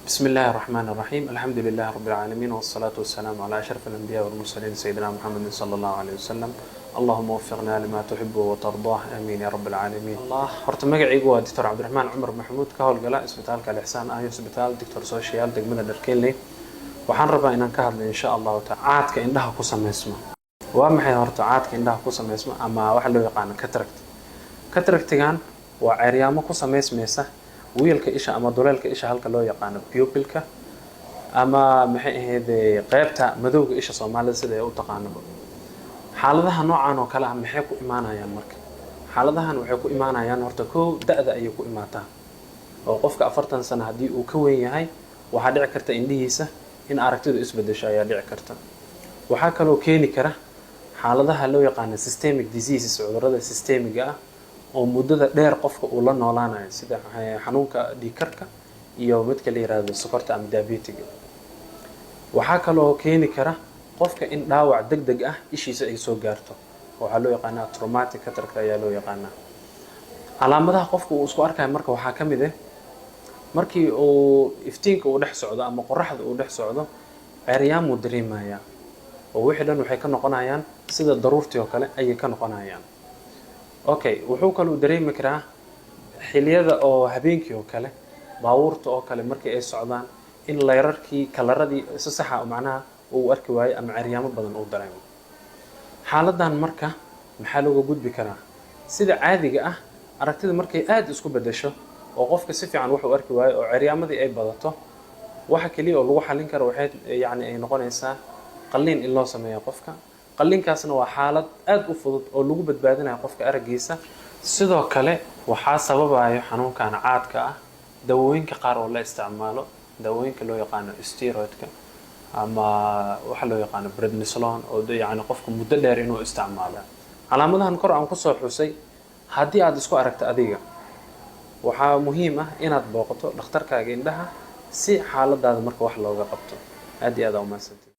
بسم الله الرحمن الرحيم. الحمد لله رب العالمين، والصلاة والسلام على أشرف الأنبياء والمرسلين سيدنا محمد صلى الله عليه وسلم. اللهم وفقنا لما تحب وترضاه، آمين يا رب العالمين. الله horta magacaygu waa Dr. Cabdiraxmaan Cumar Maxamuud, ka howlgala isbitaalka Al-Ihsaan ah, isbitaal Dr. Social degmada Dharkeenley. Waxaan rabaa inaan ka hadlo insha Allah caadka indhaha ku sameysma. Waa maxay horta caadka indhaha ku sameysma ama waxa loo yaqaan cataract? Cataractigan waa ceeryaamo ku sameysmaysa wiilka isha ama duleelka isha halka loo yaqaan pupilka ama maxay ahayd qaybta madowga isha Soomaalida sida ay u taqaanaba. xaaladaha noocan oo kale ah maxay ku imaanayaan marka? xaaladahan waxay ku imaanayaan horta koow da'da ay ku imaataa oo qofka 40 sano hadii uu ka weyn yahay waxa dhici karta indhihiisa in aragtidu isbedesho ayaa dhici karta. waxa kale oo keeni kara xaaladaha loo yaqaan systemic diseases cudurrada systemiga ah oo muddada dheer qofka uu la noolaanayo sida xanuunka dhiigkarka iyo midka la yiraahdo sokorta ama diabetic. waxa kale oo keeni kara qofka in dhaawac degdeg ah ishiisa ay soo gaarto waxa loo yaqaan traumatic cataract ayaa loo yaqaan. calaamadaha qofka uu isku arkayo marka waxa kamid ah markii uu iftiinka uu dhex socdo ama qorraxda uu dhex socdo ceeryaamo dareemaya oo wixii dhan waxay ka noqonayaan sida daruurtii oo kale ayay ka noqonayaan. wuxuu kale uu dareemi karaa xilliyada oo habeenkii oo kale baabuurta oo kale markii ay socdaan in leerarkii kalaradii si sax ah macnaha uu arki waayo ama ceeryaamo badan uu dareemo. xaaladan marka maxaa looga gudbi karaa? sida caadiga ah aragtida markay aad isku bedesho oo qofka si fiican wax u arki waayo oo ceeryaamadii ay badato waxa kaliya oo lagu xalin karo waxay ay noqonaysaa qalliin in loo sameeyo qofka. qalliinkaasna waa xaalad aad u fudud oo lagu badbaadinayo qofka aragiisa. sidoo kale waxaa sababayo xanuunkan caadka ah dawooyinka qaar oo la isticmaalo, dawooyinka loo yaqaan steroidka ama waxa loo yaqaan prednisolone oo qofka muddo dheer inuu isticmaalo. calaamadahan kor aan ku soo xusay haddii aad isku aragto adiga waxaa muhiim ah inaad booqato dhakhtarkaaga indhaha si xaaladaada marka wax looga qabto. aad iyo aad u mahadsantahay.